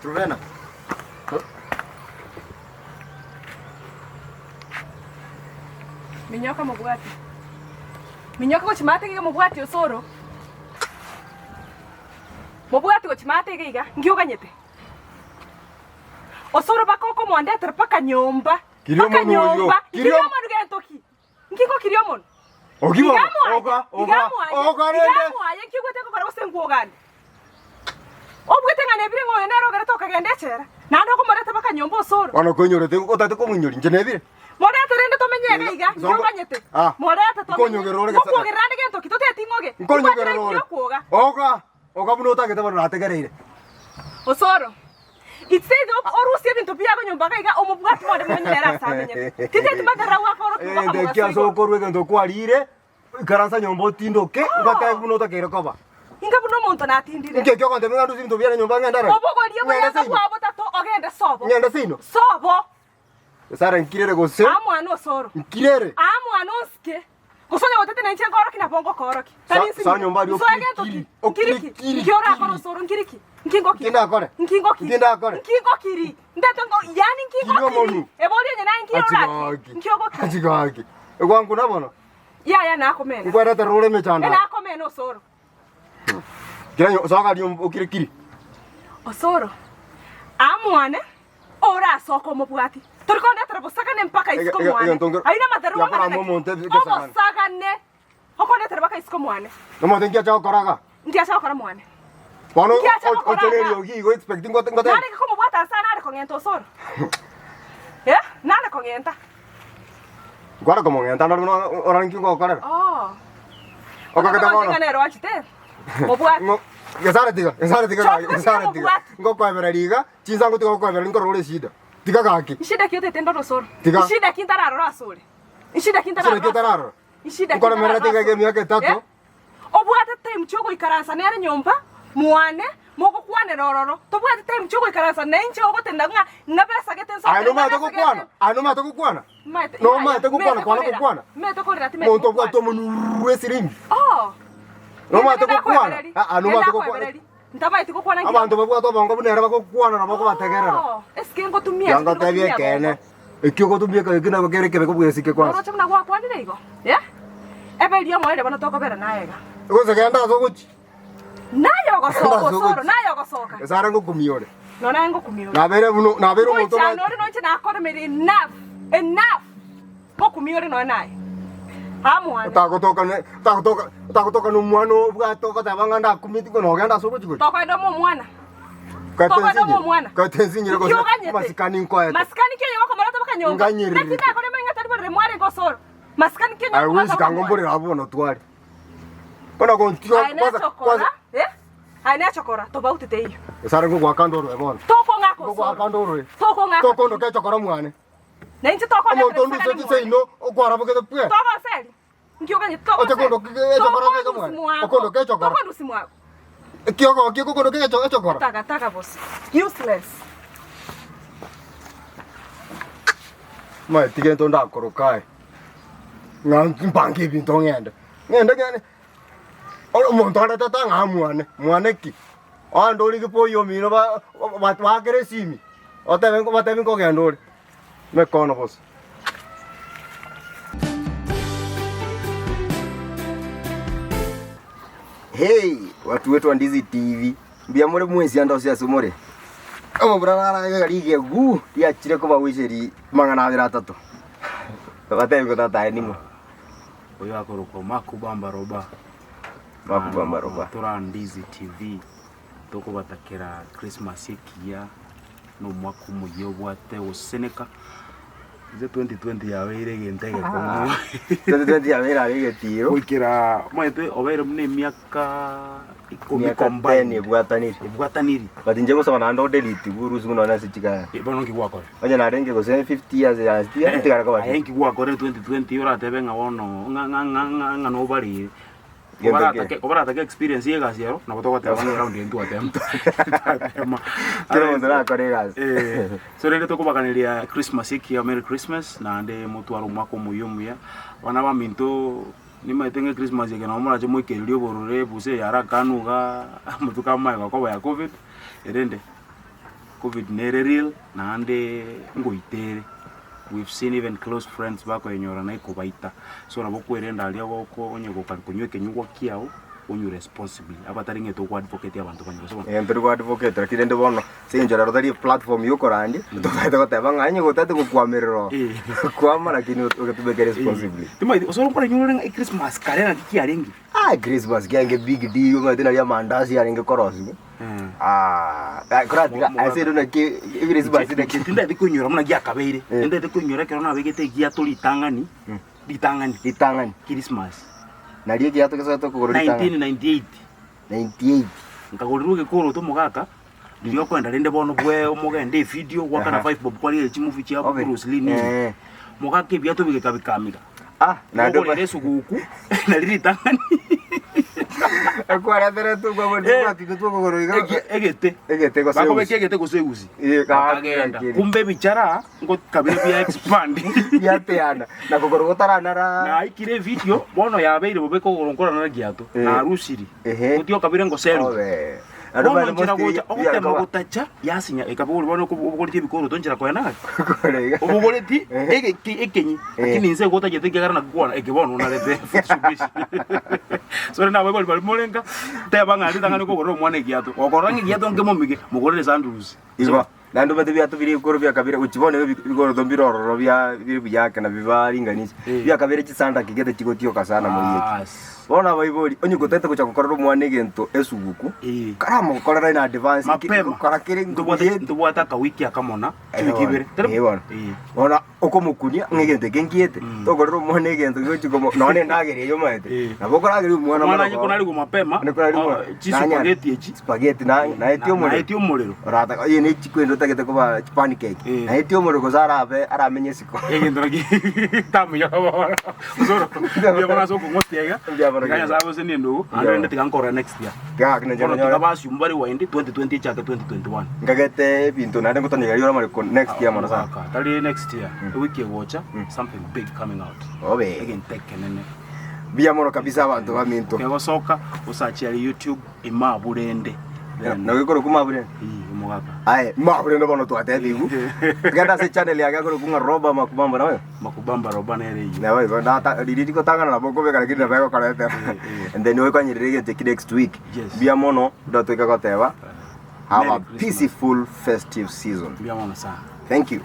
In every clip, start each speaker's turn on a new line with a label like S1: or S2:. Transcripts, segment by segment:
S1: Truvena.
S2: Minyoka mubwati. Minyoka ko chimate giga mubwati osoro. Mubwati ko chimate giga ngiuganyete. Osoro bakoko mwandete paka nyomba. Paka nyomba. Kiriomo ngentoki. Ngiko kiriomo.
S1: Ogiwa. Oga.
S2: Rende. Yekigwete ko kora osengwogani. Obwete ngane bire ngoyo nero gara toka gendechera. Nando ko morete paka nyomba osoro.
S1: Wana konyorete utate ko munyori njenebire.
S2: Morete rende tomenyega iga. Ngoganyete. Morete to.
S1: Konyogerore
S2: gesa. Ngogerande gentoki toteti ngoge.
S1: Konyogerore. Oga buno utakete bano nategereire.
S2: Osoro. Itsedo orusi ebintu byago nyumba kaiga omubwati mwade mwenyera samenye. Titete magara wakoro
S1: kuba. Ndekia so korwe ngendo kwalire. Karansa nyombo tindoke ngata buno utakere koba.
S2: Inga buno muntu natindire.
S1: Ngeke kwande mwandu zinto byana nyumba ngandara.
S2: Obogo liye mwenda kwabo tato ogende sobo.
S1: Nyanda sino.
S2: Sobo.
S1: Sara nkirere gose.
S2: Amwana osoro.
S1: Nkirere.
S2: Amwana oske. Kusonya wotete na nchenga oroki na bongo koroki.
S1: Sa nyumba dio kiri.
S2: Okiriki. Ngiora koro soro nkiriki. Nkingo kiri.
S1: Kinda akore.
S2: Nkingo kiri.
S1: Kinda akore.
S2: Nkingo kiri. Ndeto ngo yani nkingo kiri. Eboli nyena nkiro raki. Nkiyogo kiri.
S1: Achigaki. Egwangu nabona.
S2: Ya nakomena.
S1: Ngwara terole mechanda.
S2: Nakomena osoro.
S1: Kiranyo soka dio okirikiri.
S2: Osoro. Amwane ora soko mubwati. Turkonda trabosaka ne mpaka isiko mwane. Aina madaruwa ngana. Obosaka ne. Hokonda trabaka isiko mwane.
S1: Nomo tengia chao koraga.
S2: Ndia chao kora mwane.
S1: Bono ocheneri ogi go expecting ngote.
S2: Nani ko mubwata sana nani kongento osoro. Nani kongenta.
S1: Ngwara ko mongenta ndo orangi ngo korera. Okakata bono.
S2: Ngane ro achite. Mubwati.
S1: Gesare tiga. Ngo kwabera liga, chinsango tiga kwabera ngo role shida. Tiga kaki.
S2: Ishida kyote tendo osoro.
S1: Tiga.
S2: Ishida kintararo rasore. Ishida kintararo. Ishida
S1: kintararo. Ngora merera tiga ge miaka 3.
S2: Obwate time chogo ikaransa nere nyomba, muane, moko kwane rororo. Tobwate time chogo ikaransa nenche ogotenda nga pesa getenso.
S1: Ano mate kukwana. No mate kukwana kwana.
S2: Mete korera time.
S1: Monto bwato munurwe sirimbi. No mate kukwana. Ano mate kukwana.
S2: Ntaba itiko kwana ngi.
S1: Abantu babwato bongo bunera bakukwana na bako bategerera.
S2: Eske ngo tumia.
S1: Yanga tabye kene. Ekyo go tumie ka kina bakere kebe ko bwesike kwanza.
S2: Oro chumna kwa kwani reigo. Ebe liyo moere bana toko bera naega.
S1: Ugoze genda zo guchi.
S2: Nayo go soko soro, nayo go soka.
S1: Esara ngo kumiore.
S2: No na ngo kumiore.
S1: Na bere umuntu
S2: ba. No no nche na akore meri enough. Ngo kumiore no nae. Amwana. Takutoka no mwano bwatoka tabanga nda kumiti ko no genda so guchi. Toka ndo mu mwana.
S1: Katenzi nyire ko masikani nkoya.
S2: Masikani kenye wako marata baka nyonga. Nakita ko menga tadi bare mware go soro. Masikani kenye
S1: wako. Ai wisi kangombore rabo no twari. Bona go ntio
S2: kwanza. Aina chokora to bauti te iyo.
S1: Esara ngo kwa kandoro ebona.
S2: Toko ngako.
S1: Ngo kwa kandoro.
S2: Toko ngako.
S1: Toko ndo ke chokora mwane.
S2: Na inchi toko
S1: na. Mo ndo se ino okwara boke pwe.
S2: Toko seli. Ngioga ni toko.
S1: Ote kondo ke chokora ke mwane. Okondo ke chokora.
S2: Toko ndo simwako.
S1: Kiko kondo ke chokora.
S2: Taka boss. Useless.
S1: Mai tigento nda korokai. Ngangi bangi binto ngende. Ngende. Olo montara tata mwane ki. Andoli ke poyo mino ba kere simi. Ote vengo ke andoli. Me kono boss. Hey, watu wetu wa Ndizi TV. Mbia more mwezi anda usia sumore. Ama brana garige gu ya chire ko bawisheri mangana abira tatu. Bate ko tata enimo.
S3: Oyo akoroko makubamba roba. Tora Ndizi TV. Toko batakera Christmas yekia no mwaku muyo bwate oseneka. Ze 2020 yawe gentege komo.
S1: 2020 yawe rage tiro.
S3: Kuikira maite obere mne miaka ikomi combine bwataniri.
S1: Batinje ko sabana ndo delete buruzi muno na sichika.
S3: Bono ki gwako.
S1: Onya na renge ko 50 years ya stia ntikara ko ba.
S3: Ayenki gwako 2020 yora tebe nga wono nga no bari. Obara take experience yega siero na kutoka tebanga round yentu atemta.
S1: Kero ndara korega.
S3: So rende toko bakaniria Christmas iki ya Merry Christmas na ande mutu arumako muyumuya. Wana ba minto ni maitenge Christmas yake na omora je moikerio borore buse yara kanuga mutu kama kwa ya COVID. Erende. COVID nere real na ande ngoitere. We've seen even close friends bako enyora na ikubaita. So nabo kwerenda alia wako onye gokakunyo kenyugwa kiao onyu responsibly. Abataringe to advocate abantu banywa. So
S1: ento go advocate rakire ndo bono. Sinjora rotari platform yuko randi. Tutaita goteba nganye gotate kukwamiriro. Kwama lakini ukatubeke responsibly.
S3: Tima osoro kwa nyura Christmas kare na kiarengi.
S1: Christmas gange big deal ngatina ya mandazi yaringe korosi. Kurati asedo na ke Christmas na
S3: kinda dikunyura muna gya kabeire. Ende dikunyura kero na begete gya to litangani. Litangani Christmas.
S1: Na rie gya to kesa to kugoro litangani 98
S3: nkagoriruke koro to mugaka ndiyo kwenda rende bono bwe omugende video gwaka na 5 bob kwali chimufi chia Bruce Lee ni mugaka bya to bigeka bikamira
S1: na ndo
S3: resu guku na litangani
S1: akwara tere tu kwa bono kwati tu kugoro egete ko
S3: bako begete ko seusi kagenda kumbe bichara ngo kabiri bya expand
S1: yateana na kugoro gotarana
S3: na ikire video bono yabeire bobeko gorongora na giato na rusiri utio kabiri ngo selu Bono njira gocha okutema gutacha yasinya ekabuli bono kubugoliti bikoro tonjira kwena ubugoliti ekenyi lakini nse gota jete gara na kuona ekebono na lete futubishi so na babo bali molenga teba ngali tangani ko goro mwana giato okorangi giato ngemo mige mugorere sanduzi
S1: iba nando bate bya tubiri goro bya kabira ukibone bigoro dombiroro bya byake na bibaringanisha bya kabira kisanda kigete kigotio kasana moyeki bona baibori onye gotete kucha gukorera mwana egento esuguku karamo gukorera in advance
S3: karakire ndubwata ka wiki akamona kibibere
S1: bona okomukunia ngegente gengiete tokorera mwana egento gochikomo none ndagere yo maete nabo koragere mwana
S3: yiko nari go mapema
S1: spaghetti na etio muliro rata ye ne chikwendo tagete kuba pancake na etio muliro gozara abe aramenye siko
S3: egento ragi tamu ya baba uzoro ya bona so kungotiega kaya sabe se nendo ande tikankora next year
S1: kina
S3: jono nyora basi umbari wa 2020 chaka 2021
S1: ngagete bintu nande ngotanya yora mari next year mona sa
S3: tali next year wiki watcha something big coming out again take kenene
S1: bia mono kabisa abantu baminto
S3: kego soka usachi ali YouTube imaburende
S1: na wikoro kumabure
S3: umugaka
S1: ai mabure bono twate bigu genda se channel yake koro kunga roba makubamba nawe
S3: makubamba roba nere yi
S1: na wewe ndata diditi ko tangana na boko be kala bego kalete and then we kwanyirire take next week bia mono ndo ika goteba have a peaceful festive season
S3: bia mono sana
S1: thank you.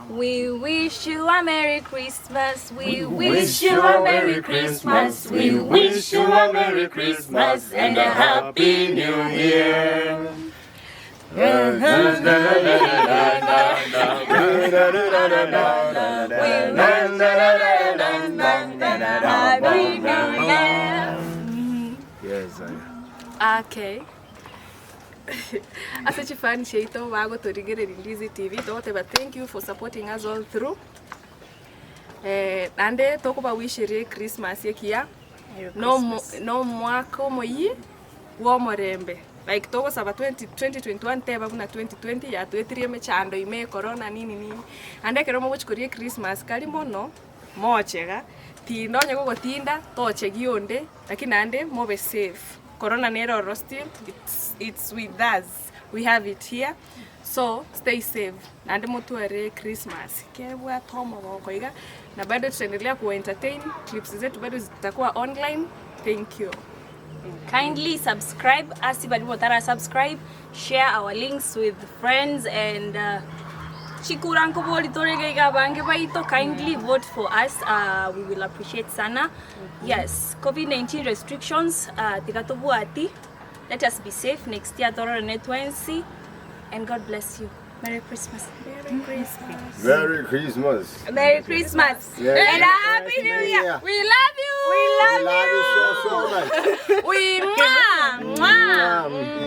S4: We wish you a Merry Christmas. We wish you a Merry Christmas. We wish you a Merry Christmas and a Happy New Year. Happy New Year.
S1: Yes.
S4: Okay. As a fan, Shaito Wago to Rigere in Lizzy TV, but thank you for supporting us all through. And they talk about wish Christmas here. No mwako moyi wo morembe. Like talk about 2021 teba kuna 2020 ya 23 chando ime corona nini. And they can which Korea Christmas kali mono mochega. Tindo nyako tinda toche gionde lakini ande mo be safe. Corona nero still it's with us. We have it here. So stay safe. And mutuere Christmas. Kewa tomo koiga. Na bado tutaendelea ku entertain. Clips zetu bado zitakuwa online. Thank you.
S5: Kindly subscribe. Asi bado motara subscribe. Share our links with friends and Chikuranko Bolitorega Bange Baito, kindly vote for us. We will appreciate sana. Yes, COVID-19 restrictions, Tikatobuati. Let us be safe next year, Dora Netwensi. And God bless you. Merry Christmas.
S4: Merry Christmas.
S1: Merry Christmas.
S4: Merry Christmas. And a Happy New Year. We love you.
S1: We love you so much.
S4: We mwah.